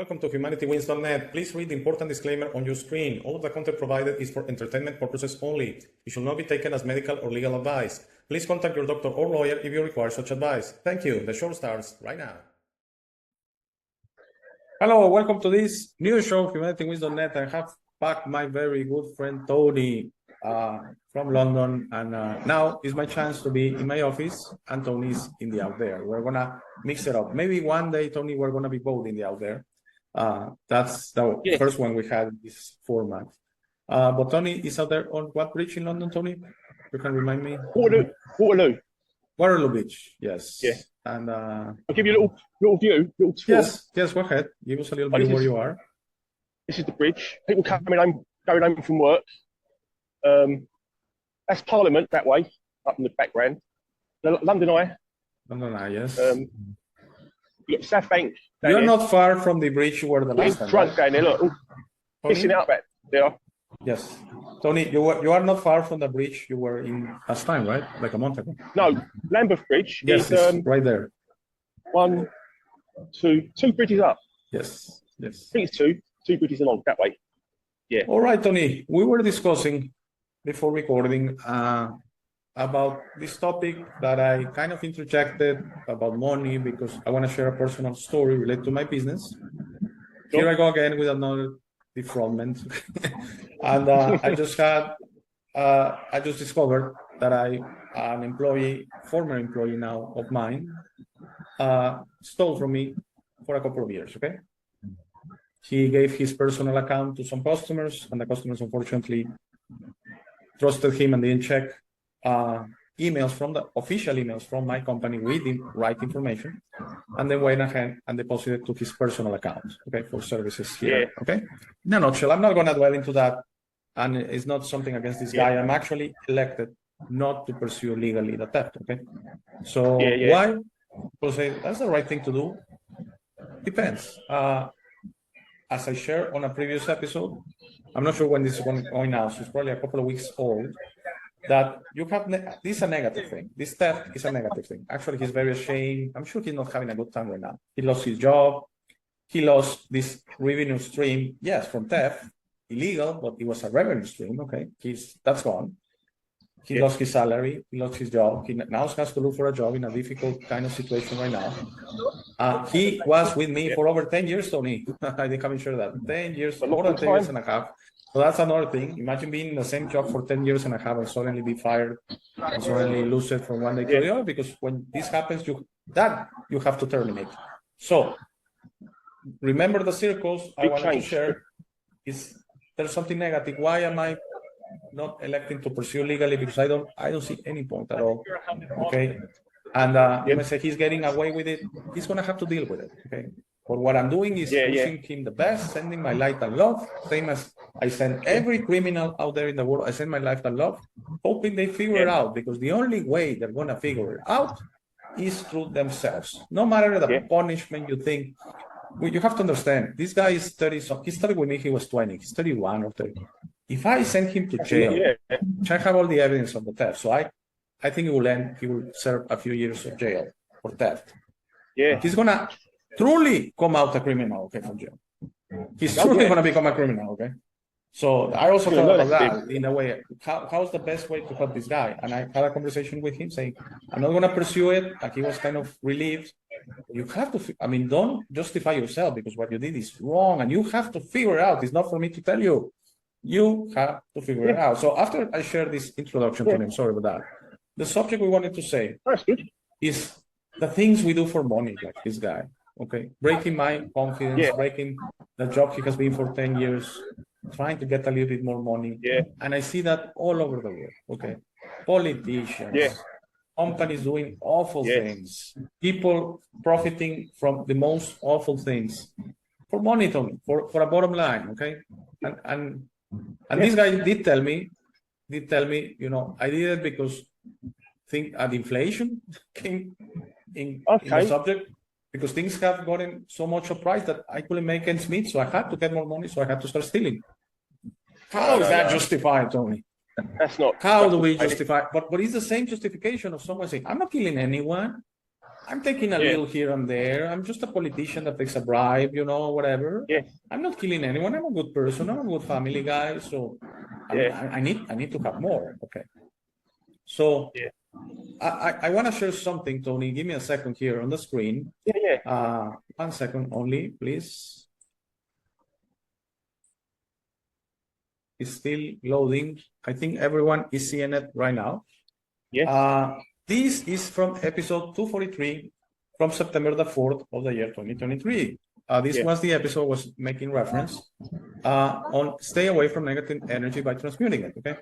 Welcome to HumanityWins.net. Please read the important disclaimer on your screen. All of the content provided is for entertainment purposes only. It should not be taken as medical or legal advice. Please contact your doctor or lawyer if you require such advice. Thank you. The show starts right now. Hello, welcome to this new show, HumanityWins.net. I have back my very good friend Tony from London, and now is my chance to be in my office, and Tony's in the out there. We're gonna mix it up. Maybe one day, Tony, we're gonna be both in the out there. That's the first one we had in this format. But Tony is out there on what bridge in London, Tony? You can remind me? Waterloo Beach, yes. Yeah. And I'll give you a little view, little tour. Yes, go ahead. Give us a little bit where you are. This is the bridge. People coming home, going home from work. That's Parliament that way, up in the background. The London Eye. London Eye, yes. You got South Bank. You're not far from the bridge you were the last time. Drunk down there, look. Pissing out back there. Yes. Tony, you are not far from the bridge you were in last time, right? Like a month ago. No, Lambeth Bridge. Yes, is, right there. Two bridges up. Yes. I think it's two bridges along that way. Yeah. All right, Tony. We were discussing before recording about this topic that I kind of interjected about money because I want to share a personal story related to my business. Sure. Here I go again with another defraudment. And I just discovered that an former employee now of mine, stole from me for a couple of years, okay? He gave his personal account to some customers, and the customers unfortunately trusted him and didn't check emails from the official emails from my company with the right information, and then went ahead and deposited to his personal account, okay, for services here. Yeah. Okay. In a nutshell, I'm not going to dwell into that, and it's not something against this guy. I'm actually elected not to pursue legally the theft. Okay. So why? Because that's the right thing to do. Depends. As I shared on a previous episode, I'm not sure when this is going out, so it's probably a couple of weeks old, that you have, this is a negative thing. This theft is a negative thing. Actually, he's very ashamed. I'm sure he's not having a good time right now. He lost his job. He lost this revenue stream, yes, from theft, illegal, but it was a revenue stream, okay? That's gone. He lost his salary, he lost his job. He now has to look for a job in a difficult kind of situation right now. He was with me for over 10 years, Tony. I didn't even share that. 10 years, more than 10 years and a half. So that's another thing. Imagine being in the same job for 10 years and a half and suddenly be fired and suddenly lose it from one day to the other, because when this happens, you have to terminate. So remember the circles I wanted to share is there's something negative. Why am I not electing to pursue legally? Because I don't see any point at all. Okay. And you may say he's getting away with it. He's gonna have to deal with it. Okay. But what I'm doing is wishing him the best, sending my light and love, same as I send every criminal out there in the world. I send my life and love, hoping they figure it out, because the only way they're gonna figure it out is through themselves. No matter the punishment you think. You have to understand, this guy is 30, so he started with me, he was 20, he's 31 or 30. If I send him to jail, I have all the evidence of the theft, so I think he will serve a few years of jail for theft. Yeah. He's gonna truly come out a criminal, okay, from jail. He's truly gonna become a criminal, okay? So I also thought about that in a way. How's the best way to help this guy? And I had a conversation with him saying, I'm not gonna pursue it, and he was kind of relieved. You have to, don't justify yourself because what you did is wrong, and you have to figure it out. It's not for me to tell you. You have to figure it out. So after I share this introduction to him, sorry about that, the subject we wanted to say is the things we do for money, like this guy, okay? Breaking my confidence, breaking the job he has been for 10 years, trying to get a little bit more money. And I see that all over the world, okay? Politicians, companies doing awful things, people profiting from the most awful things for money, Tony, for a bottom line, okay? And this guy did tell me, I did it because inflation came in the subject, because things have gotten so much of price that I couldn't make ends meet, so I had to get more money, so I had to start stealing. How is that justified, Tony? That's not. How do we justify? But it's the same justification of someone saying, I'm not killing anyone. I'm taking a little here and there. I'm just a politician that takes a bribe, whatever. Yes. I'm not killing anyone. I'm a good person. I'm a good family guy. So I need to have more. Okay. So I want to share something, Tony. Give me a second here on the screen. 1 second only, please. It's still loading. I think everyone is seeing it right now. This is from episode 243 from September the 4th of the year 2023. This was the episode was making reference on stay away from negative energy by transmuting it. Okay.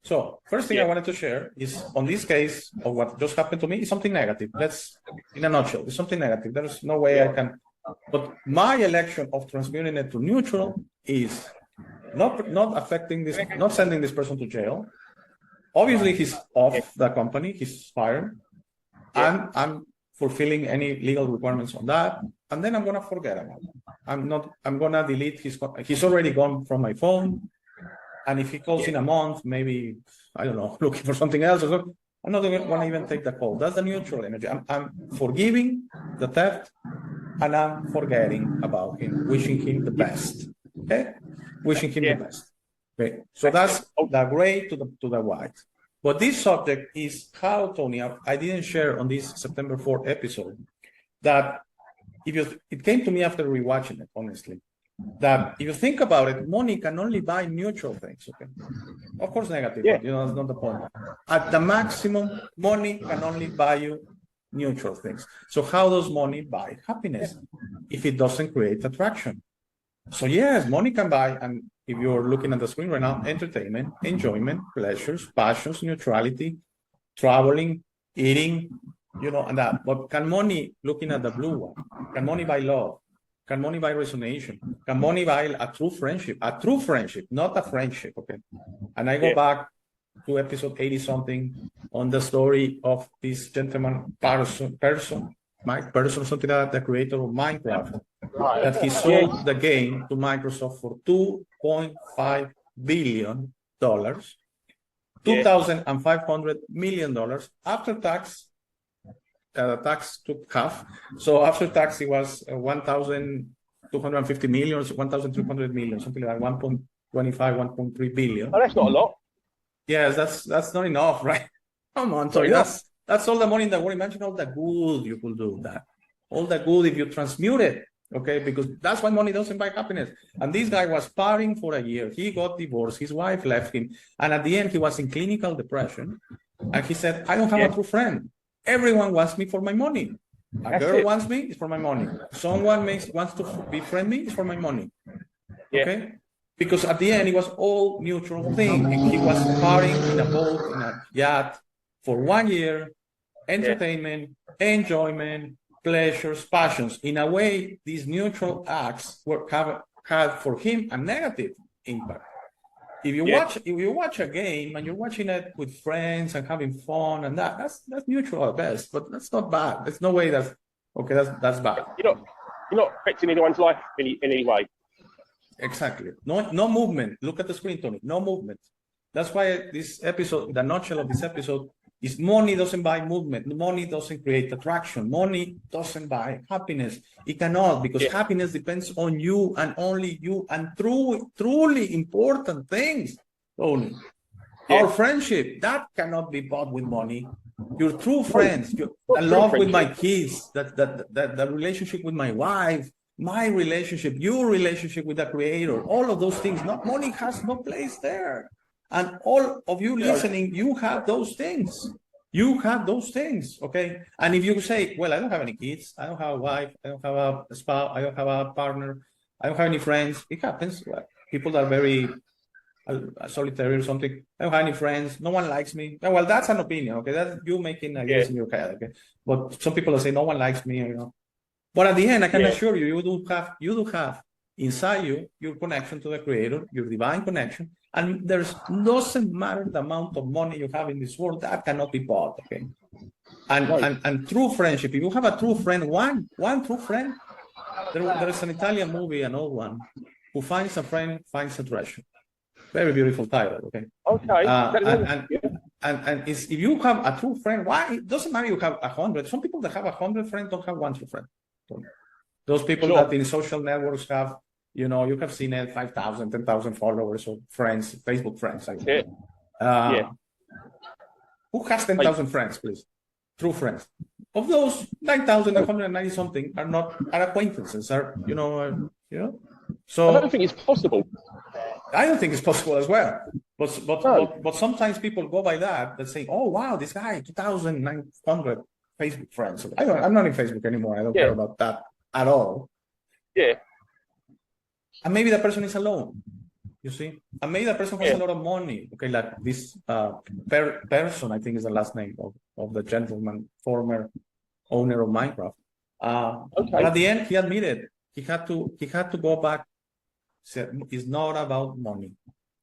So first thing I wanted to share is on this case of what just happened to me is something negative. Let's, in a nutshell, it's something negative. There's no way I can, but my election of transmuting it to neutral is not affecting this, not sending this person to jail. Obviously, he's off the company, he's fired, and I'm fulfilling any legal requirements on that, and then I'm gonna forget about it. I'm gonna delete he's already gone from my phone, and if he calls in a month, maybe, I don't know, looking for something else, or so, I'm not gonna even take the call. That's the neutral energy. I'm forgiving the theft, and I'm forgetting about him, wishing him the best, okay? Wishing him the best. Okay, so that's the gray to the white. But this subject is how, Tony, I didn't share on this September 4th episode that it came to me after rewatching it, honestly, that if you think about it, money can only buy neutral things, okay? Of course, negative, but, that's not the point. At the maximum, money can only buy you neutral things. So how does money buy happiness if it doesn't create attraction? So yes, money can buy, and if you're looking at the screen right now, entertainment, enjoyment, pleasures, passions, neutrality, traveling, eating, and that. But can money, looking at the blue one, can money buy love? Can money buy resonation? Can money buy a true friendship? A true friendship, not a friendship, okay? And I go back to episode 80-something on the story of this gentleman, Mike Person, something like that, the creator of Minecraft, that he sold the game to Microsoft for $2.5 billion, $2,500 million after tax. Tax took half, so after tax it was 1,250 million, 1,300 million, something like 1.25, 1.3 billion. Oh, that's not a lot. Yes, that's not enough, right? Come on, sorry, that's all the money in the world. Imagine all the good you could do that. All the good if you transmute it, okay? Because that's why money doesn't buy happiness. And this guy was partying for a year. He got divorced. His wife left him. And at the end, he was in clinical depression. And he said, I don't have a true friend. Everyone wants me for my money. A girl wants me, it's for my money. Someone wants to befriend me, it's for my money. Okay? Because at the end, it was all neutral thing. He was partying in a boat, in a yacht for 1 year, entertainment, enjoyment, pleasures, passions. In a way, these neutral acts had for him a negative impact. If you watch a game and you're watching it with friends and having fun and that's neutral at best, but that's not bad. There's no way that's bad. You're not affecting anyone's life in any way. Exactly. No movement. Look at the screen, Tony. No movement. That's why this episode, the nutshell of this episode, is money doesn't buy movement. Money doesn't create attraction. Money doesn't buy happiness. It cannot, because happiness depends on you and only you and truly important things. Only our friendship, that cannot be bought with money. Your true friends, the love with my kids, the relationship with my wife, my relationship, your relationship with the creator, all of those things. Not money has no place there. And all of you listening, you have those things. You have those things, okay? And if you say, well, I don't have any kids, I don't have a wife, I don't have a spouse, I don't have a partner, I don't have any friends, it happens. People that are very solitary or something, I don't have any friends, no one likes me. Well, that's an opinion, okay? That's you making a guess in your head, okay? But some people will say, no one likes me, But at the end, I can assure you, you do have inside you your connection to the creator, your divine connection. And doesn't matter the amount of money you have in this world, that cannot be bought, okay? And true friendship, if you have a true friend, one true friend, there is an Italian movie, an old one, who finds a friend, finds a treasure. Very beautiful title, okay? Okay. and if you have a true friend, why it doesn't matter you have 100. Some people that have 100 friends don't have one true friend. Those people Sure. that in social networks have, you have seen it, 5,000, 10,000 followers or friends, Facebook friends. Yeah. Yeah. Who has 10,000 friends, please? True friends. Of those, 9,990 something are acquaintances, So I don't think it's possible. I don't think it's possible as well. But sometimes people go by that. They say, "Oh wow, this guy 2,900 Facebook friends." I'm not in Facebook anymore. I don't care about that at all. Yeah. And maybe that person is alone. You see, and maybe that person has a lot of money. Okay, like this person, I think is the last name of the gentleman, former owner of Minecraft. But at the end, he admitted he had to go back. Said it's not about money.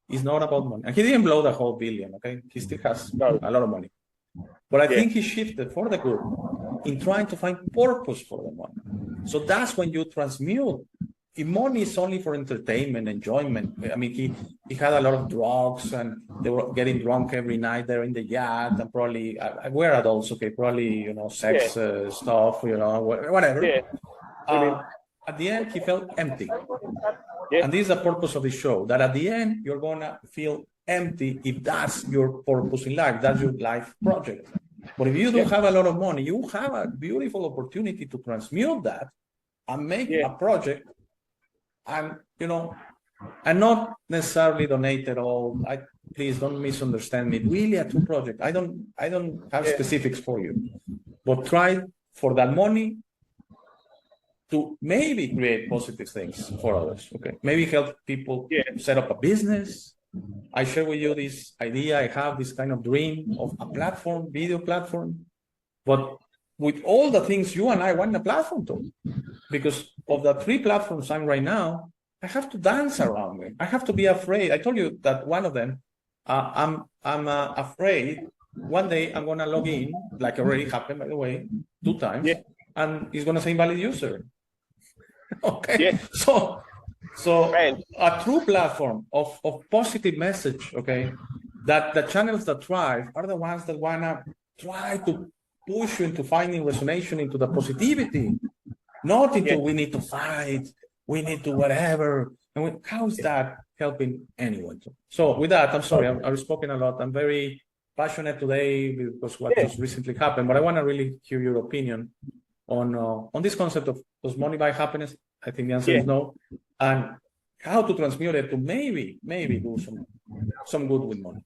It's not about money. And he didn't blow the whole billion. Okay, he still has a lot of money. But I think he shifted for the good in trying to find purpose for the money. So that's when you transmute. If money is only for entertainment, enjoyment. I mean, he had a lot of drugs and they were getting drunk every night there in the yacht and probably, we're adults, okay, probably, sex stuff, whatever. Yeah. At the end, he felt empty. Yeah. And this is the purpose of the show, that at the end, you're going to feel empty if that's your purpose in life, that's your life project. But if you don't have a lot of money, you have a beautiful opportunity to transmute that and make a project. And and not necessarily donate at all. Please don't misunderstand me. Really, a true project. I don't have specifics for you, but try for that money to maybe create positive things for others. Okay, maybe help people set up a business. I share with you this idea. I have this kind of dream of a platform, video platform, but with all the things you and I want a platform to. Because of the 3 platforms I'm right now, I have to dance around it. I have to be afraid. I told you that one of them, I'm afraid one day I'm going to log in, like already happened, by the way, 2 times, and it's going to say invalid user. Okay. Yeah. So a true platform of positive message, okay, that the channels that thrive are the ones that want to try to push you into finding resonation into the positivity. Not into we need to fight, we need to whatever. And how is that helping anyone? So with that, I'm sorry, I've spoken a lot. I'm very passionate today because what just recently happened, but I want to really hear your opinion on this concept of does money buy happiness? I think the answer is no. And how to transmute it to maybe do some good with money.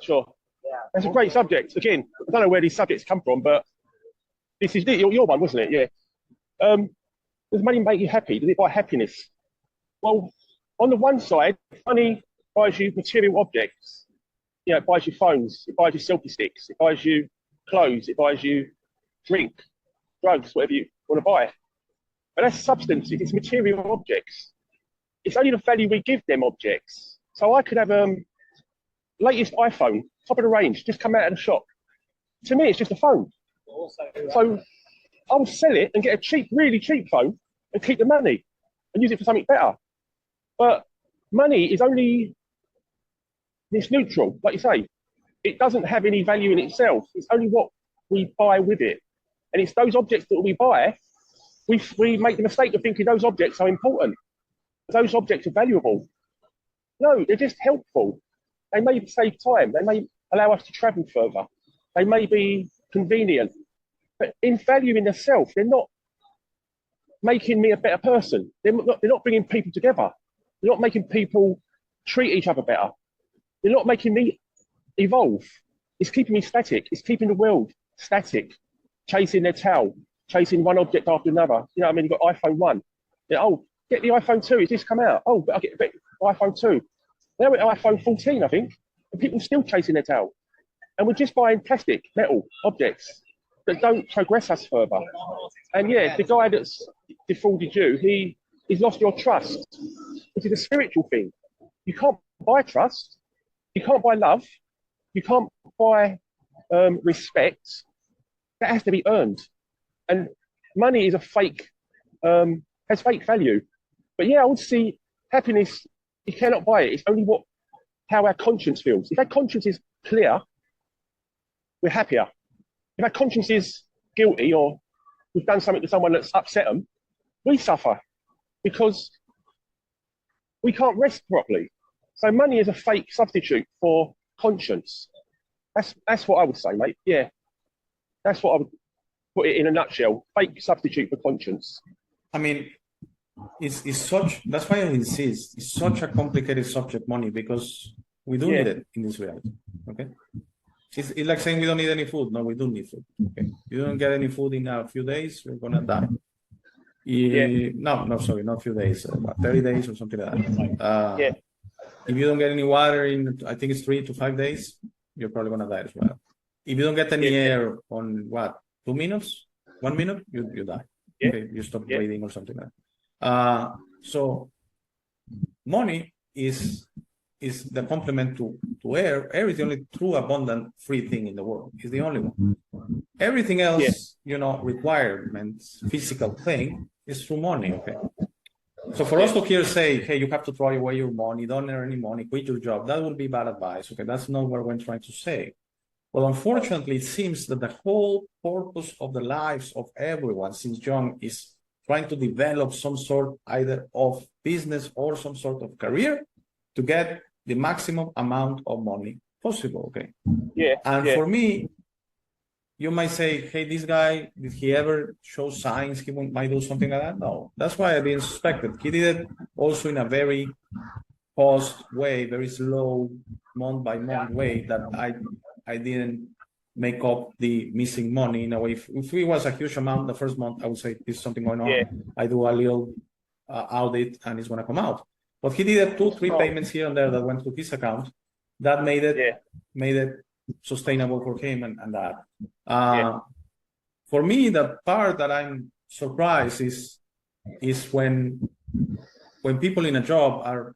Sure. That's a great subject. Again, I don't know where these subjects come from, but this is your one, wasn't it? Yeah. Does money make you happy? Does it buy happiness? Well, on the one side, money buys you material objects. It buys you phones, it buys you selfie sticks, it buys you clothes, it buys you drink, drugs, whatever you want to buy. But that's substance, it's material objects. It's only the value we give them objects. So I could have latest iPhone, top of the range, just come out of the shop. To me, it's just a phone. So I'll sell it and get a really cheap phone and keep the money and use it for something better. But money is it's neutral, like you say. It doesn't have any value in itself. It's only what we buy with it. And it's those objects that we buy, we make the mistake of thinking those objects are important. Those objects are valuable. No, they're just helpful. They may save time. They may allow us to travel further. They may be convenient. But in value in themselves, they're not making me a better person. They're not bringing people together. They're not making people treat each other better. They're not making me evolve. It's keeping me static. It's keeping the world static, chasing their tail, chasing one object after another. You know what I mean? You've got iPhone 1. Get the iPhone 2. It's just come out. Oh, but I'll get the iPhone 2. Now we're at iPhone 14, I think, and people still chasing their tail. And we're just buying plastic, metal objects that don't progress us further. And the guy that's defrauded you, he's lost your trust, which is a spiritual thing. You can't buy trust. You can't buy love. You can't buy respect. That has to be earned. And money is has fake value. But I would see happiness, you cannot buy it. It's only what how our conscience feels. If our conscience is clear, we're happier. If our conscience is guilty or we've done something to someone that's upset them, we suffer because we can't rest properly. So money is a fake substitute for conscience. That's what I would say, mate. Yeah, that's what I would put it in a nutshell. Fake substitute for conscience. I mean, it's such, that's why I insist, it's such a complicated subject, money, because we do need it in this reality. Okay. It's like saying we don't need any food. No, we do need food. Okay. You don't get any food in a few days, you're gonna die. No, sorry, not a few days, about 30 days or something like that. If you don't get any water in, I think it's 3 to 5 days, you're probably gonna die as well. If you don't get any air on what, 2 minutes, 1 minute, you die. Okay, you stop breathing or something like that. So money is the complement to air. Air is the only true abundant free thing in the world. It's the only one. Everything else, requirements, physical thing is through money. Okay. So for us to here say, hey, you have to throw away your money, don't earn any money, quit your job, that would be bad advice. Okay, that's not what we're trying to say. Well, unfortunately, it seems that the whole purpose of the lives of everyone since young is trying to develop some sort either of business or some sort of career to get the maximum amount of money possible. Okay. For me, you might say, hey, this guy, did he ever show signs he might do something like that? No, that's why I didn't suspect it. He did it also in a very paused way, very slow, month by month way that I didn't make up the missing money in a way. If it was a huge amount the first month, I would say there's something going on. I do a little audit and it's going to come out. But he did 2-3 payments here and there that went to his account. That made it sustainable for him and that. For me, the part that I'm surprised is when people in a job are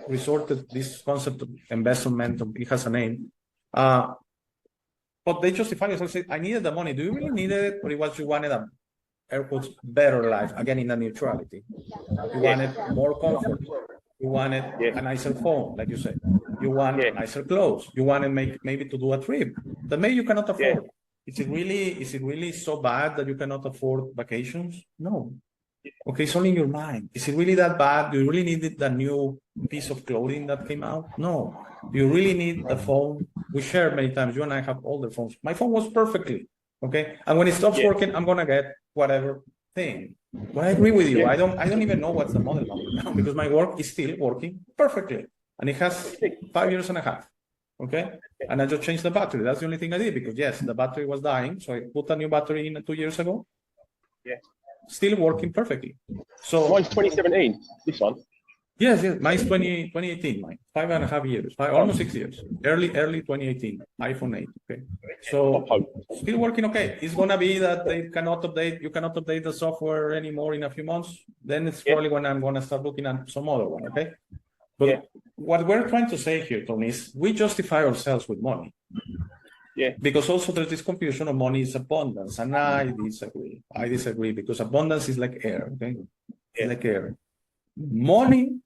resorted to this concept of embezzlement, it has a name. But they justify it and say, I needed the money. Do you really need it? Or it was you wanted a air quotes better life, again in the neutrality. You wanted more comfort. You wanted a nicer phone, like you said. You want nicer clothes. You wanted maybe to do a trip that maybe you cannot afford. Is it really so bad that you cannot afford vacations? No. Okay, it's only in your mind. Is it really that bad? Do you really need the new piece of clothing that came out? No. Do you really need the phone? We shared many times. You and I have older phones. My phone was perfectly okay, and when it stops working, I'm gonna get whatever thing. But I agree with you. I don't even know what's the model number now because my work is still working perfectly, and it has 5 years and a half. Okay, and I just changed the battery. That's the only thing I did because yes, the battery was dying, so I put a new battery in 2 years ago. Still working perfectly. So mine's 2017. This one. Yes, mine's 2018. Mine 5.5 years, almost 6 years. Early 2018. iPhone 8. Okay, so still working okay. It's gonna be that they cannot update. You cannot update the software anymore in a few months. Then it's probably when I'm gonna start looking at some other one. Okay, but what we're trying to say here, Tony, is we justify ourselves with money. Because also there's this confusion of money is abundance, and I disagree because abundance is like air. Okay, it's like air. Money.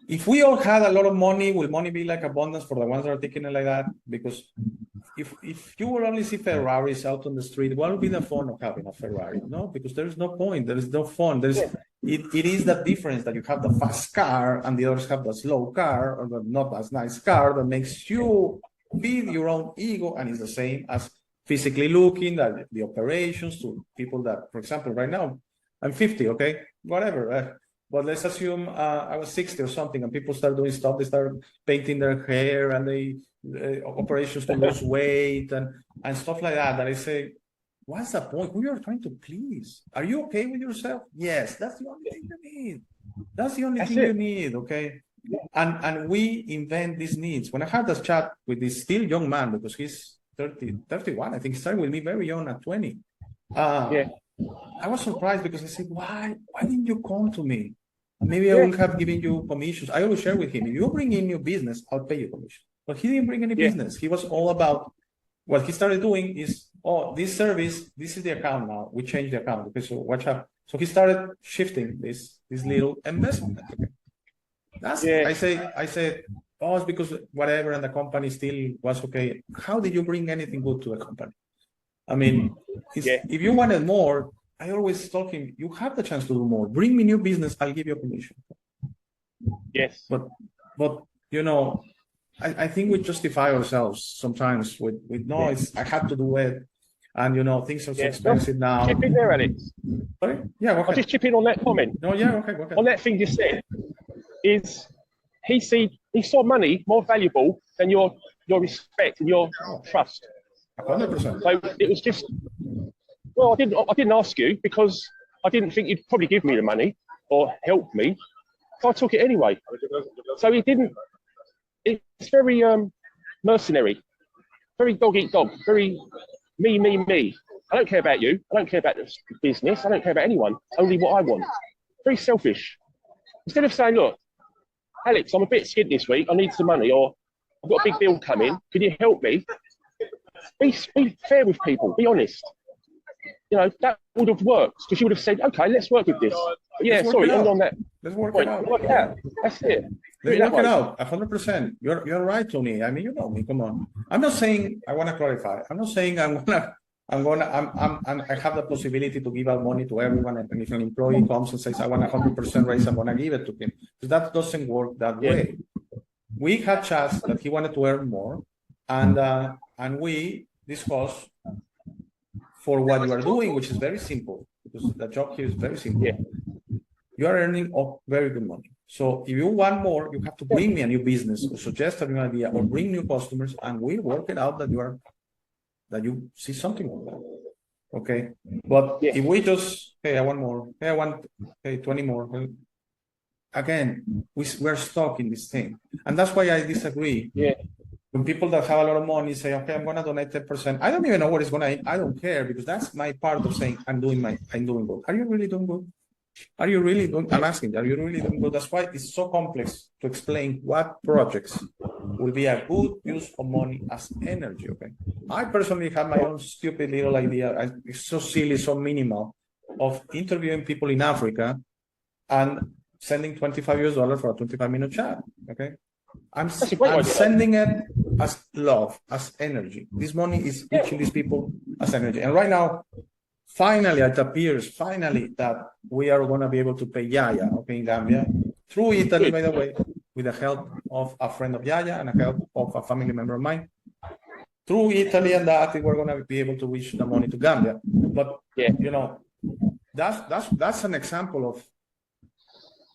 If we all had a lot of money, will money be like abundance for the ones that are taking it like that? Because if you will only see Ferraris out on the street, what would be the fun of having a Ferrari? No, because there is no point. There is no fun. It is the difference that you have the fast car and the others have the slow car or the not as nice car that makes you feed your own ego, and it's the same as physically looking at the operations to people that, for example, right now, I'm 50, okay? Whatever. But let's assume I was 60 or something, and people start doing stuff. They start painting their hair, and they operations to lose weight and stuff like that. That I say, what's the point? Who you are trying to please? Are you okay with yourself? Yes, that's the only thing you need. That's the only thing you need, okay? And we invent these needs. When I had this chat with this still young man, because he's 31, I think he started with me very young at 20. I was surprised because I said, why didn't you come to me? Maybe I would have given you commissions. I always share with him, if you bring in your business, I'll pay you commission. But he didn't bring any business. He was all about what he started doing is, this service, this is the account now. We changed the account. Okay, so watch out. So he started shifting this little investment. Okay. I said, oh, it's because whatever, and the company still was okay. How did you bring anything good to the company? I mean, if you wanted more, I always told him, you have the chance to do more. Bring me new business, I'll give you a commission. Yes. But you know, I think we justify ourselves sometimes with no, I had to do it, and you know, things are so expensive now. Chip in there, Alex. Sorry? Yeah, okay. I'll just chip in on that comment. No, yeah, okay, okay. On that thing you said, is he saw money more valuable than your respect and your trust. 100%. So it was just, well, I didn't ask you because I didn't think you'd probably give me the money or help me. So I took it anyway. So he didn't. It's very mercenary, very dog eat dog, very me. I don't care about you. I don't care about the business. I don't care about anyone. Only what I want. Very selfish. Instead of saying, look, Alex, I'm a bit skint this week. I need some money, or I've got a big bill coming. Can you help me? Be fair with people. Be honest. You know, that would have worked because you would have said, okay, let's work with this. But yeah, sorry, on that. Let's work point. it out. Work it out. That's it. Let's work it out. 100%. You're right, Tony. I mean, you know me. Come on. I'm not saying I want to clarify. I'm not saying I have the possibility to give out money to everyone, and if an employee comes and says I want 100% raise, I'm gonna give it to him. Because that doesn't work that way. We had chats that he wanted to earn more, and we discussed for what you are doing, which is very simple, because the job here is very simple. Yeah. You are earning very good money. So if you want more, you have to bring me a new business, or suggest a new idea, or bring new customers, and we'll work it out that you see something on that. Okay. But if we just, hey, I want more, hey, I want 20 more. Well, again, we're stuck in this thing. And that's why I disagree. Yeah. When people that have a lot of money say, okay, I'm gonna donate 10%, I don't even know what it's gonna, I don't care, because that's my part of saying I'm doing good. Are you really doing good? Are you really doing, I'm asking, are you really doing good? That's why it's so complex to explain what projects will be a good use of money as energy, okay? I personally have my own stupid little idea, it's so silly, so minimal, of interviewing people in Africa and sending $25 for a 25-minute chat, okay? I'm sending it as love, as energy. This money is reaching these people as energy. And right now, finally, it appears, that we are going to be able to pay Yaya, okay, in Gambia, through Italy, by the way, with the help of a friend of Yaya and the help of a family member of mine. Through Italy and that, we're going to be able to reach the money to Gambia. But, you know, that's an example of,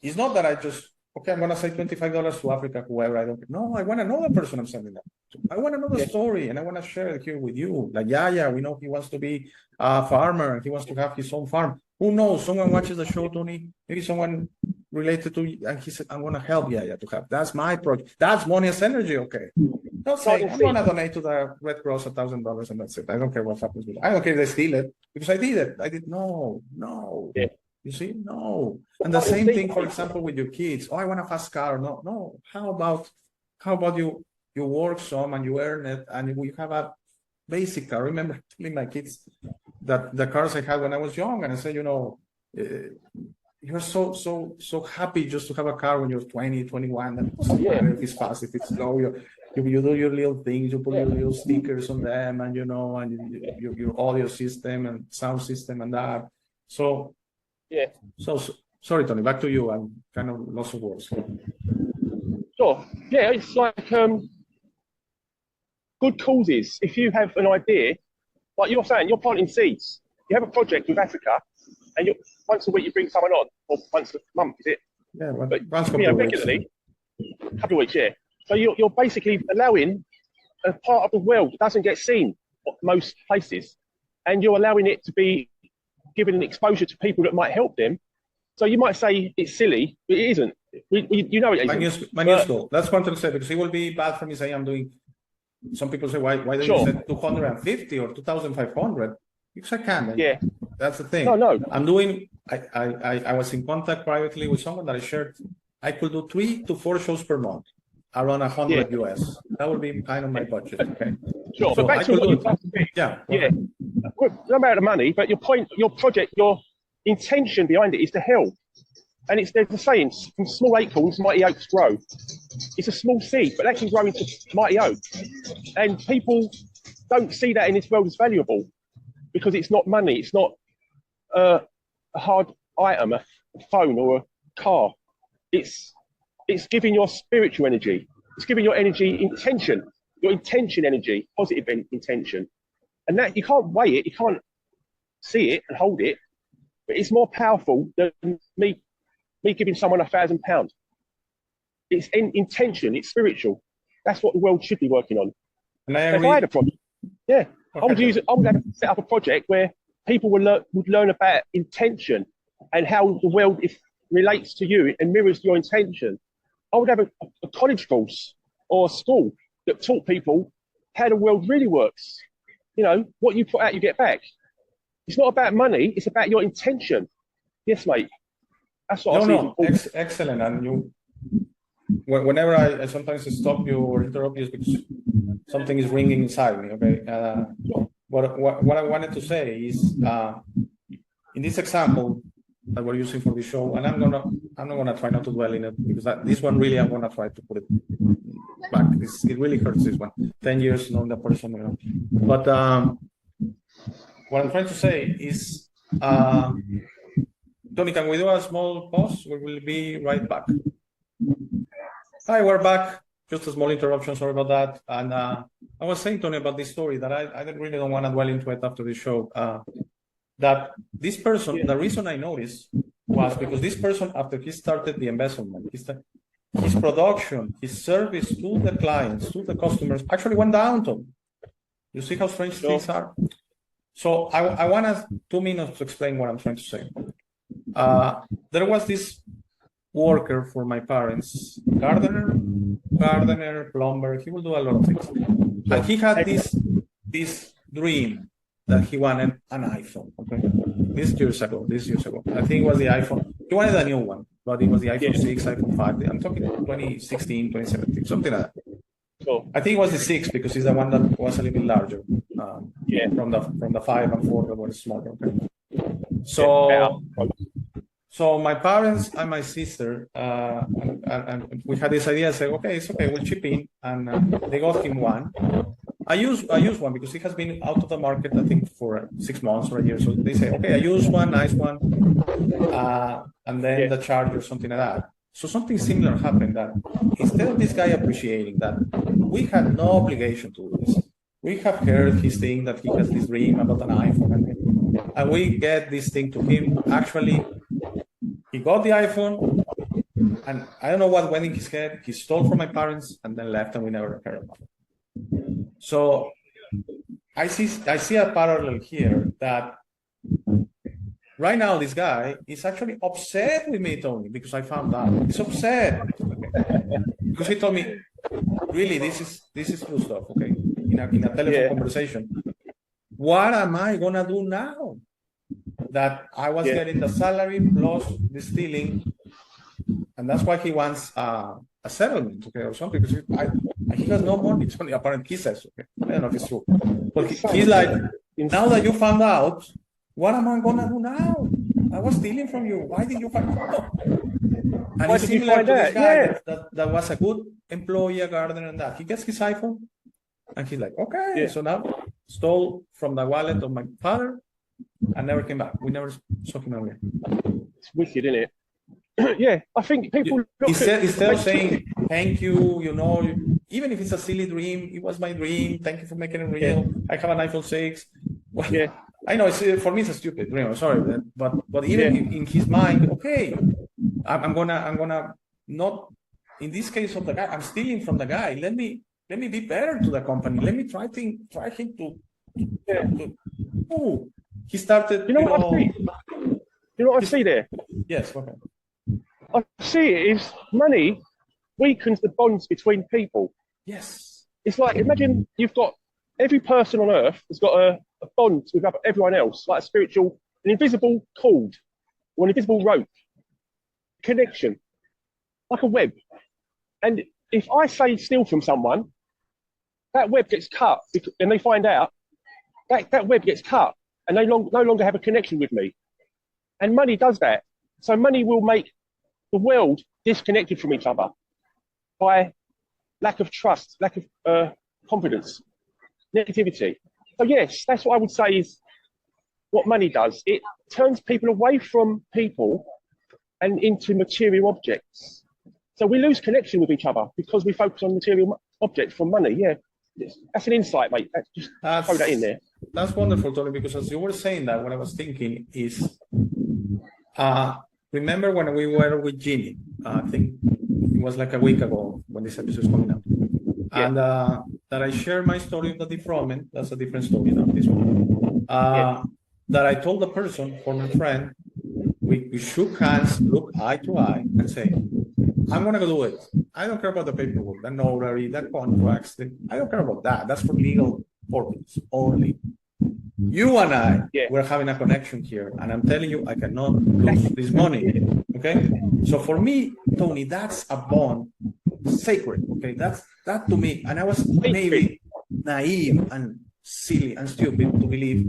it's not that I just, okay, I'm going to say $25 to Africa, whoever, I don't care. No, I want to know the person I'm sending that to. I want to know the story, and I want to share it here with you. Like Yaya, we know he wants to be a farmer, and he wants to have his own farm. Who knows? Someone watches the show, Tony. Maybe someone related to, and he said, I'm going to help Yaya to have. That's my project. That's money as energy, okay. Not saying I'm going to donate to the Red Cross $1,000 and that's it. I don't care what happens with it. I don't care if they steal it, because I did it. I did, no. Yeah. You see, no. And the same thing, for example, with your kids. Oh, I want a fast car. No. How about you work some and you earn it, and we have a basic car. I remember telling my kids that the cars I had when I was young, and I said, you know, you're so happy just to have a car when you're 20, 21. That doesn't matter if it's fast, if it's slow. You do your little things, you put your little stickers on them, and you know, and your audio system and sound system and that. So. Yeah. So sorry, Tony. Back to you. I'm kind of lost of words. Sure. Yeah, it's like good causes. If you have an idea, like you're saying, you're planting seeds. You have a project with Africa, and once a week you bring someone on, or once a month, is it? Yeah, regularly. A couple of weeks, yeah. So you're basically allowing a part of the world that doesn't get seen at most places, and you're allowing it to be given an exposure to people that might help them. So you might say it's silly, but it isn't. You know it isn't. Minuscule. That's what I'm saying, because it will be bad for me saying I'm doing. Some people say, why don't you say 250 or 2,500? Because I can. Yeah. That's the thing. No. I'm doing. I was in contact privately with someone that I shared. I could do 3 to 4 shows per month, around 100 US. That would be kind of my budget. Okay. Sure, but back to what you have to be. Yeah. No matter the money, but your point, your project, your intention behind it is to help. And they're the saying, from small acorns, mighty oaks grow. It's a small seed, but that can grow into mighty oak. And people don't see that in this world as valuable because it's not money. It's not a hard item, a phone or a car. It's giving your spiritual energy. It's giving your energy intention, your intention energy, positive intention. And that you can't weigh it, you can't see it and hold it, but it's more powerful than me giving someone £1,000. It's intention, it's spiritual. That's what the world should be working on. And if I had a project, I would have to set up a project where people would learn about intention and how the world relates to you and mirrors your intention. I would have a college course or a school that taught people how the world really works. You know, what you put out, you get back. It's not about money, it's about your intention. Yes, mate. That's what I see. Excellent. And whenever I sometimes stop you or interrupt you because something is ringing inside me, okay? What I wanted to say is, in this example that we're using for the show, and I'm not gonna try not to dwell in it because this one really I'm gonna try to put it back. It really hurts, this one. 10 years knowing the person, you know. But what I'm trying to say is, Tony, can we do a small pause? We will be right back. Hi, we're back. Just a small interruption, sorry about that. And I was saying, Tony, about this story that I really don't want to dwell into it after the show. That this person, the reason I noticed was because this person, after he started the embezzlement, his production, his service to the clients, to the customers, actually went down, Tom. You see how strange things are? So I want 2 minutes to explain what I'm trying to say. There was this worker for my parents, gardener, plumber. He will do a lot of things. And he had this dream that he wanted an iPhone. Okay, this years ago. I think it was the iPhone. He wanted a new one, but it was the iPhone 6, iPhone 5. I'm talking 2016, 2017, something like that. Cool. I think it was the 6 because it's the one that was a little bit larger. From the 5 and 4 that were smaller. Okay. So my parents and my sister and we had this idea. I said, okay, it's okay, we'll chip in, and they got him one. I use one because it has been out of the market, I think, for 6 months or a year. So they say, okay, I use one, nice one, and then the charger, something like that. So something similar happened, that instead of this guy appreciating that we had no obligation to do this, we have heard his thing that he has this dream about an iPhone, and we get this thing to him. Actually, he got the iPhone, and I don't know what went in his head. He stole from my parents and then left, and we never heard about it. So I see a parallel here that right now this guy is actually upset with me, Tony, because I found out. He's upset because he told me, really, this is true stuff, okay? In a telephone conversation. What am I gonna do now that I was getting the salary plus the stealing? And that's why he wants a settlement, okay, or something, because he has no money. It's only apparent he says, okay. I don't know if it's true. But he's like, now that you found out, what am I gonna do now? I was stealing from you. Why did you find out? And it's similar to this guy that was a good employee, a gardener, and that. He gets his iPhone, and he's like, okay, so now stole from the wallet of my father and never came back. We never saw him again. It's wicked, isn't it? Yeah, I think people instead of saying thank you, you know, even if it's a silly dream, it was my dream, thank you for making it real. I have an iPhone 6. Well, I know for me it's a stupid dream, I'm sorry, but even in his mind, okay, I'm gonna not, in this case of the guy, I'm stealing from the guy. Let me be better to the company. Let me try him to he started. You know what I see there? Yes, okay. I see it is money weakens the bonds between people. Yes. It's like, imagine you've got every person on earth has got a bond with everyone else, like a spiritual, an invisible cord or an invisible rope, connection, like a web. And if I say steal from someone, that web gets cut, and they find out that web gets cut, and they no longer have a connection with me. And money does that. So money will make the world disconnected from each other. by lack of trust, lack of confidence, negativity. So yes, that's what I would say is what money does. It turns people away from people and into material objects. So we lose connection with each other because we focus on material objects from money. Yeah, that's an insight, mate. Just throw that in there. That's wonderful, Tony, because as you were saying that, what I was thinking is, remember when we were with Ginny? I think it was like a week ago when this episode is coming out. Yeah. And that I shared my story of the defraudment. That's a different story than this one. That I told the person, former friend, we shook hands, look eye to eye, and say, I'm going to go do it. I don't care about the paperwork, the notary, the contracts. I don't care about that. That's for legal purposes only. You and I, we're having a connection here, and I'm telling you, I cannot lose this money. Okay? So for me, Tony, that's a bond, sacred. Okay? That to me, and I was maybe naive and silly and stupid to believe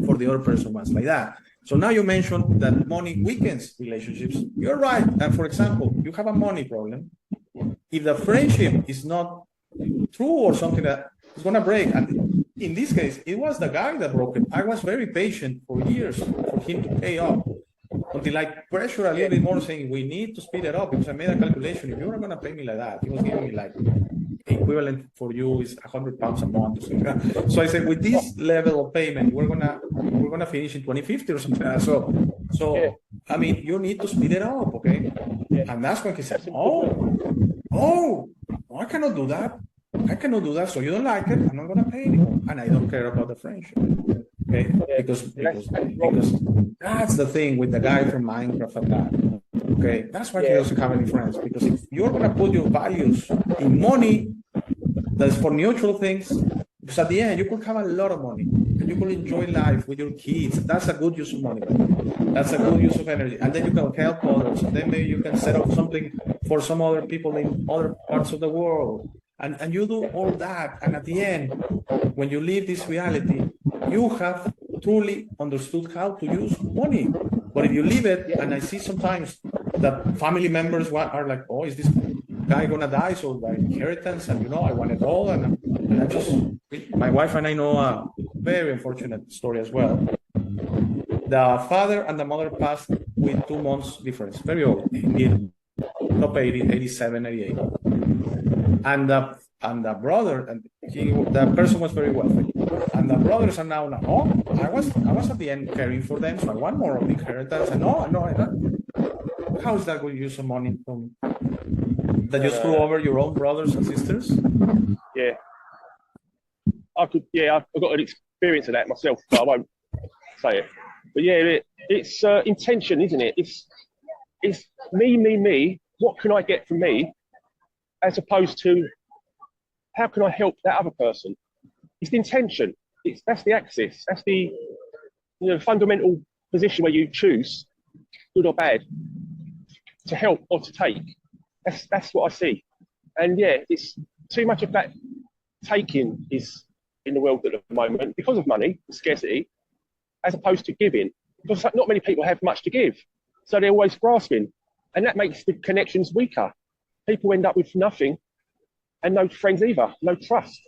for the other person was like that. So now you mentioned that money weakens relationships. You're right. And for example, you have a money problem. If the friendship is not true or something that is going to break, and in this case, it was the guy that broke it. I was very patient for years for him to pay up until I pressured a little bit more, saying we need to speed it up because I made a calculation. If you're not going to pay me like that, he was giving me like equivalent for you is £100 a month. So I said, with this level of payment, we're gonna finish in 2050 or something like that. So I mean, you need to speed it up, okay? And that's when he said, oh, I cannot do that. I cannot do that. So you don't like it, I'm not gonna pay anymore, and I don't care about the friendship. Okay, because that's the thing with the guy from Minecraft and that. Okay, that's why he doesn't have any friends, because if you're gonna put your values in money, that's for neutral things, because at the end you could have a lot of money and you could enjoy life with your kids. That's a good use of money. That's a good use of energy, and then you can help others, and then maybe you can set up something for some other people in other parts of the world, and you do all that, and at the end, when you leave this reality, you have truly understood how to use money. But if you leave it, and I see sometimes that family members are like, oh, is this guy gonna die? So the inheritance, and I want it all. And I just, my wife and I know a very unfortunate story as well. The father and the mother passed with 2 months difference, very old, indeed, top 80, 87, 88. And the brother, and the person was very wealthy. And the brothers are now, I was at the end caring for them, so I want more of the inheritance. And no. How is that good use of money from that you screw over your own brothers and sisters? Yeah. I've got an experience of that myself, but I won't say it. But yeah, it's intention, isn't it? It's me. What can I get from me, as opposed to how can I help that other person? It's the intention. That's the axis. That's the fundamental position where you choose, good or bad, to help or to take. That's what I see. And yeah, it's too much of that taking is in the world at the moment because of money, scarcity, as opposed to giving. Because not many people have much to give. So they're always grasping. And that makes the connections weaker. People end up with nothing and no friends either, no trust.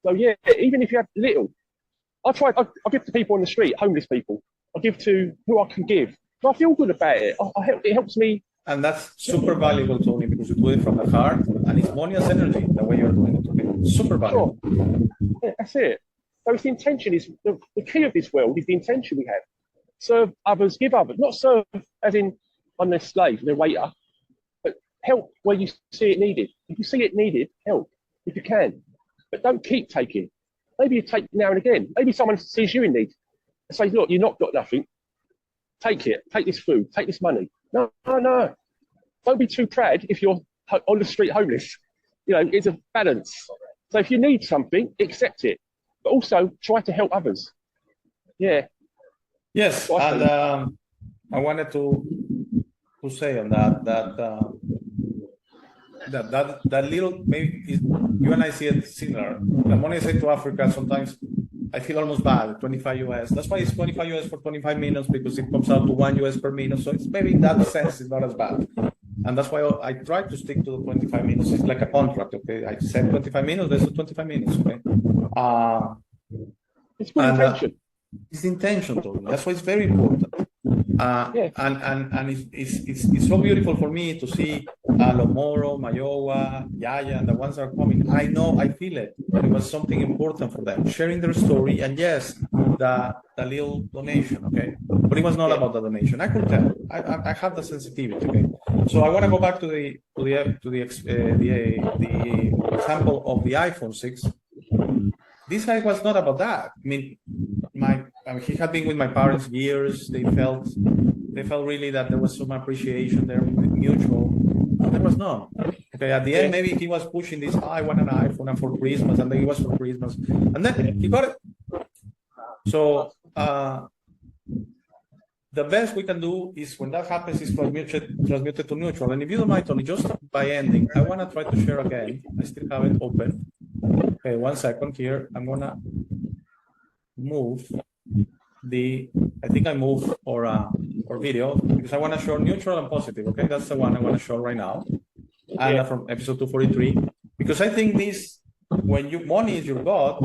So yeah, even if you have little, I'll give to people on the street, homeless people. I'll give to who I can give. So I feel good about it. It helps me. And that's super valuable, Tony, because you do it from the heart, and it's money as energy, the way you're doing it. Okay? Super valuable. Sure. Yeah, that's it. So it's the intention is the key of this world is the intention we have. Serve others, give others. Not serve as in I'm their slave, their waiter, but help where you see it needed. If you see it needed, help if you can. But don't keep taking. Maybe you take now and again. Maybe someone sees you in need and says, look, you've not got nothing. Take it. Take this food. Take this money. No. Don't be too proud if you're on the street homeless. It's a balance. So if you need something, accept it. But also try to help others. Yeah. Yes. And I wanted to say on that little, maybe you and I see it similar. The money I say to Africa, sometimes I feel almost bad, 25 US. That's why it's 25 US for 25 minutes, because it comes out to 1 US per minute. So it's maybe in that sense, it's not as bad. And that's why I try to stick to the 25 minutes. It's like a contract, okay? I said 25 minutes, there's 25 minutes, okay? It's good And, intention. It's intention, Tony. That's why it's very important. Yeah. And it's so beautiful for me to see Lomoro, Mayowa, Yaya, and the ones that are coming. I know, I feel it, that it was something important for them, sharing their story, and yes, the little donation, okay? But it was not about the donation. I could tell. I have the sensitivity, okay? So I want to go back to the example of the iPhone 6. This guy was not about that. I mean, he had been with my parents years. They felt really that there was some appreciation there, mutual. No, there was none. Okay, at the end, maybe he was pushing this. I want an iPhone and for Christmas, and then it was for Christmas, and then he got it. So the best we can do is when that happens is transmuted to neutral. And if you don't mind, Tony, just by ending, I want to try to share again. I still have it open. Okay, 1 second here. I'm gonna move I think I moved or video because I want to show neutral and positive. Okay, that's the one I want to show right now. And from episode 243, because I think this, when money is your God,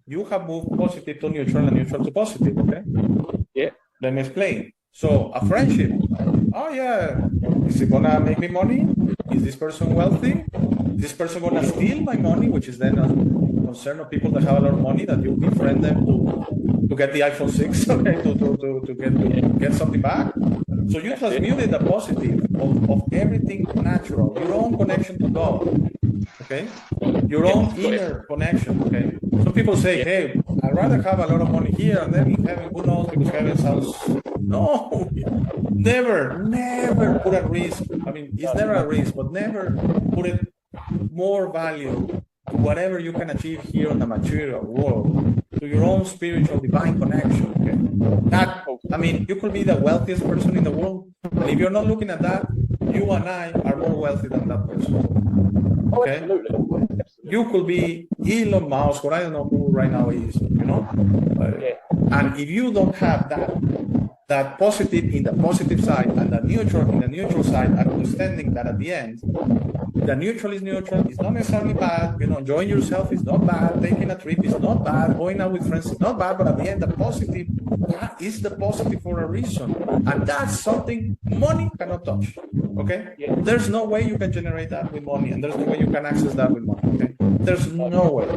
you have moved positive to neutral and neutral to positive. Okay. Yeah. Let me explain. So a friendship. Oh yeah. Is it gonna make me money? Is this person wealthy? Is this person gonna steal my money? Which is then a concern of people that have a lot of money, that you befriend them to get the iPhone 6, okay, to get something back. So you transmuted the positive of everything natural, your own connection to God, okay? Your own inner connection, okay? Some people say, hey, I'd rather have a lot of money here and then in heaven, who knows, because heaven sounds, no, never put at risk. I mean, it's never a risk, but never put it more value to whatever you can achieve here on the material world, to your own spiritual divine connection, okay? That, I mean, you could be the wealthiest person in the world, and if you're not looking at that, you and I are more wealthy than that person. Okay? Absolutely. You could be Elon Musk, or I don't know who right now is, you know? And if you don't have that positive in the positive side and the neutral in the neutral side, and understanding that at the end, the neutral is neutral, it's not necessarily bad, you know, enjoying yourself is not bad, taking a trip is not bad, going out with friends is not bad, but at the end, the positive is the positive for a reason. And that's something money cannot touch, okay? There's no way you can generate that with money, and there's no way you can access that with money, okay? There's no way.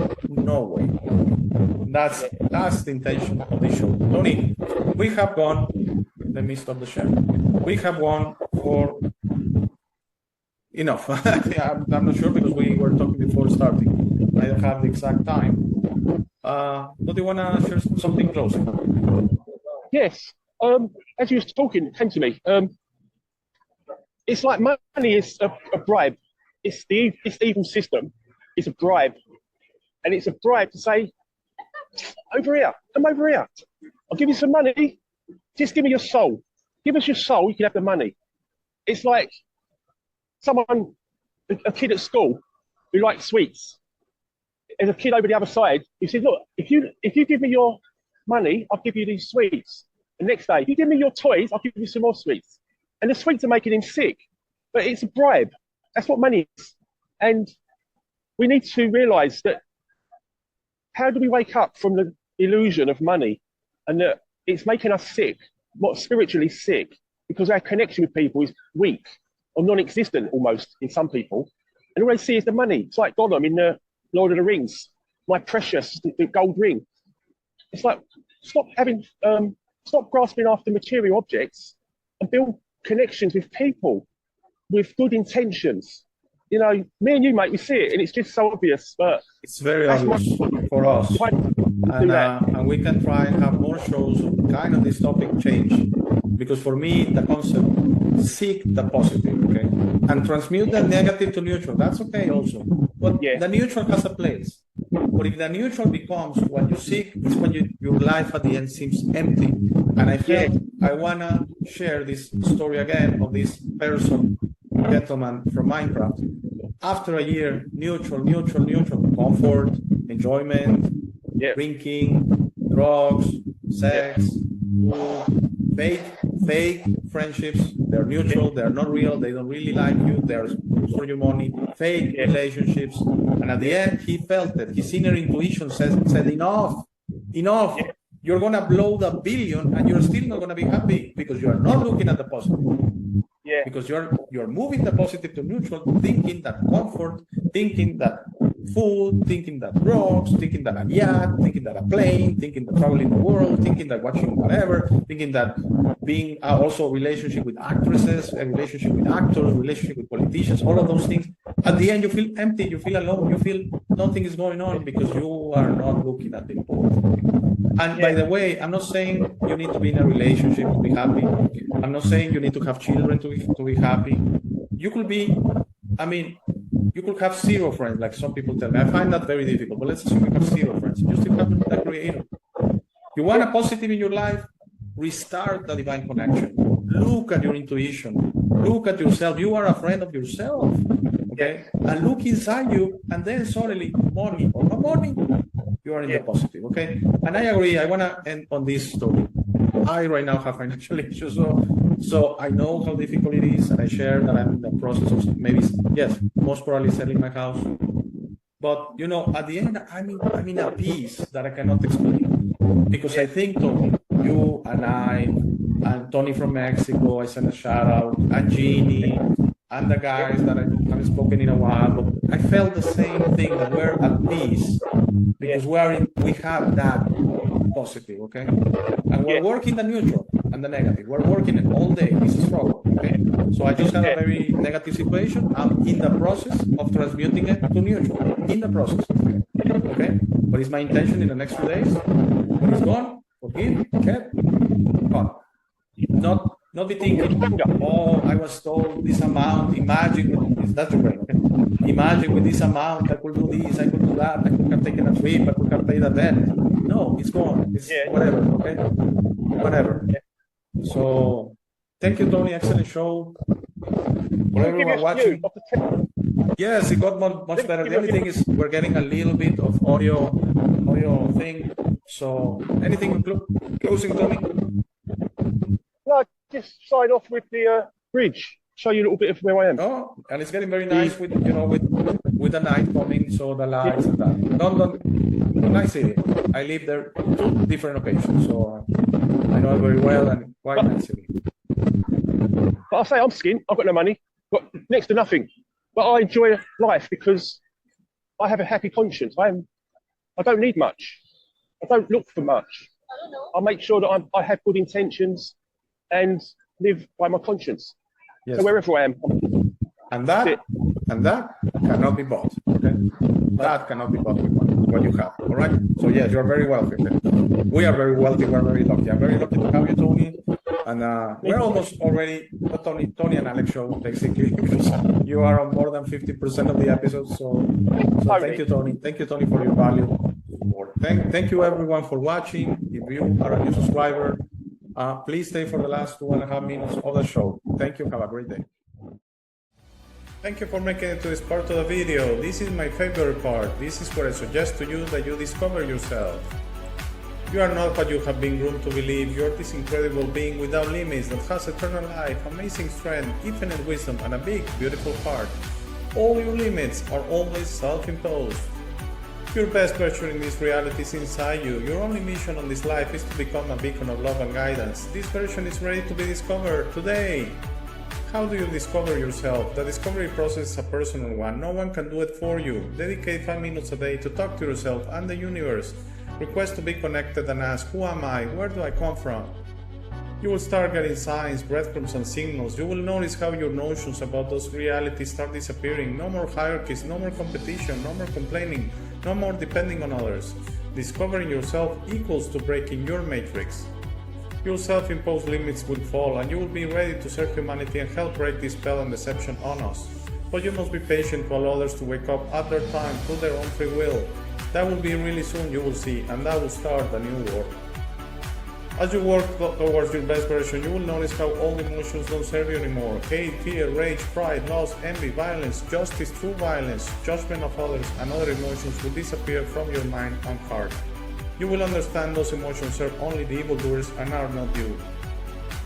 That's the intention of this show. Tony, we have gone, let me stop the share. We have gone for enough. I'm not sure because we were talking before starting. I don't have the exact time. Do you want to share something closing? Yes. As you were talking, it came to me. It's like money is a bribe. It's the evil system. It's a bribe, and it's a bribe to say, over here, come over here. I'll give you some money. Just give me your soul. Give us your soul. You can have the money. It's like a kid at school who likes sweets. There's a kid over the other side who says, look, if you give me your money, I'll give you these sweets. The next day, if you give me your toys, I'll give you some more sweets. And the sweets are making him sick. But it's a bribe. That's what money is. And we need to realize that, how do we wake up from the illusion of money, and that it's making us sick, not spiritually sick, because our connection with people is weak or non-existent almost in some people. And all they see is the money. It's like Gollum in the Lord of the Rings, my precious, the gold ring. It's like, stop grasping after material objects and build connections with people with good intentions. You know, me and you, mate, we see it, and it's just so obvious. But it's very obvious for us. And we can try and have more shows on kind of this topic change. Because for me, the concept, seek the positive, okay? And transmute the negative to neutral. That's okay also. But the neutral has a place. But if the neutral becomes what you seek, is when your life at the end seems empty. And I felt I want to share this story again of this gentleman from Minecraft. After a year, neutral, comfort, enjoyment, drinking, drugs, sex, food, fake friendships. They're neutral. They're not real. They don't really like you. They're for your money. Fake relationships. And at the end, he felt it. His inner intuition said enough. You're gonna blow the billion, and you're still not gonna be happy because you are not looking at the positive. Because you're moving the positive to neutral, thinking that comfort, thinking that food, thinking that drugs, thinking that a yacht, thinking that a plane, thinking that traveling the world, thinking that watching whatever, thinking that being also a relationship with actresses, a relationship with actors, a relationship with politicians, all of those things. At the end, you feel empty, you feel alone, you feel nothing is going on because you are not looking at the important. And by the way, I'm not saying you need to be in a relationship to be happy. I'm not saying you need to have children to be happy. You could be, you could have 0 friends, like some people tell me. I find that very difficult, but let's assume you have 0 friends. You still have the creator. You want a positive in your life? Restart the divine connection. Look at your intuition. Look at yourself. You are a friend of yourself. Okay? And look inside you, and then suddenly, money or no money, you are in the positive. Okay? And I agree. I want to end on this story. I right now have financial issues, so I know how difficult it is, and I share that I'm in the process of most probably selling my house. But at the end, I'm in a peace that I cannot explain, because I think Tony, you and I, and Tony from Mexico, I send a shout out, and Jeannie, and the guys that I haven't spoken in a while, but I felt the same thing, that we're at peace because we have that positive, okay? And we're working the neutral and the negative. We're working it all day. It's a struggle, okay? So I just had a very negative situation. I'm in the process of transmuting it to neutral. In the process, okay? But it's my intention in the next few days. When it's gone, forgive, forget, gone. Not be thinking, oh, I was told this amount, imagine, that's your brain, okay? Imagine with this amount, I could do this, I could do that, I could have taken a trip, I could have paid a debt. No, it's gone. It's whatever, okay? Whatever. So, thank you, Tony. Excellent show. For everyone watching. Yes, it got much better. The only thing is we're getting a little bit of audio thing. So, anything closing, Tony? No, just sign off with the bridge. Show you a little bit of where I am. Oh, and it's getting very nice with the night coming, so the lights and that. London, nice city. I live there 2 different occasions, so I know it very well, and quite nice city. But I say I'm skint. I've got no money, got next to nothing. But I enjoy life because I have a happy conscience. I don't need much. I don't look for much. I make sure that I have good intentions and live by my conscience. Yes. So wherever I am. And that cannot be bought. Okay? That cannot be bought with what you have. All right. So yes, you are very wealthy. We are very wealthy. We're very lucky. I'm very lucky to have you, Tony. And we're almost already Tony and Alex show, basically, because you are on more than 50% of the episodes. So thank you, Tony. Thank you, Tony, for your value. Thank you, everyone, for watching. If you are a new subscriber, please stay for the last 2.5 minutes of the show. Thank you. Have a great day. Thank you for making it to this part of the video. This is my favorite part. This is where I suggest to you that you discover yourself. You are not what you have been groomed to believe. You are this incredible being without limits that has eternal life, amazing strength, infinite wisdom, and a big, beautiful heart. All your limits are always self-imposed. Your best version in this reality is inside you. Your only mission on this life is to become a beacon of love and guidance. This version is ready to be discovered today. How do you discover yourself? The discovery process is a personal one. No one can do it for you. Dedicate 5 minutes a day to talk to yourself and the universe. Request to be connected and ask, who am I? Where do I come from? You will start getting signs, breadcrumbs, and signals. You will notice how your notions about those realities start disappearing. No more hierarchies, no more competition, no more complaining, no more depending on others. Discovering yourself equals to breaking your matrix. Your self-imposed limits will fall, and you will be ready to serve humanity and help break this spell and deception on us. But you must be patient to allow others to wake up at their time through their own free will. That will be really soon, you will see, and that will start a new world. As you work towards your best version, you will notice how all emotions don't serve you anymore. Hate, fear, rage, pride, loss, envy, violence, justice, true violence, judgment of others, and other emotions will disappear from your mind and heart. You will understand those emotions serve only the evildoers and are not you.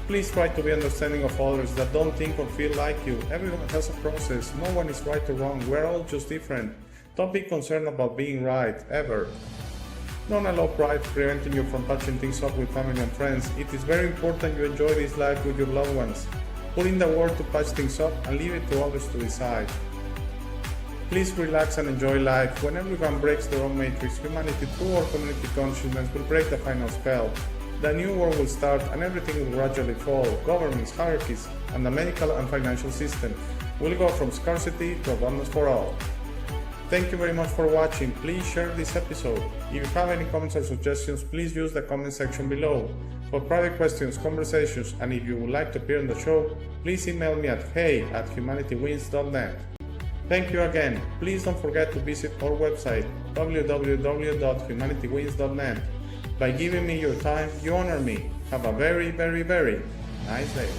Please try to be understanding of others that don't think or feel like you. Everyone has a process. No one is right or wrong. We're all just different. Don't be concerned about being right, ever. Don't allow pride preventing you from patching things up with family and friends. It is very important you enjoy this life with your loved ones. Put in the work to patch things up and leave it to others to decide. Please relax and enjoy life. When everyone breaks their own matrix, humanity through our community consciousness will break the final spell. The new world will start and everything will gradually fall. Governments, hierarchies, and the medical and financial system will go from scarcity to abundance for all. Thank you very much for watching. Please share this episode. If you have any comments or suggestions, please use the comment section below. For private questions, conversations, and if you would like to appear on the show, please email me at hey@humanitywins.net. Thank you again. Please don't forget to visit our website www.humanitywins.net. By giving me your time, you honor me. Have a very, very, very nice day.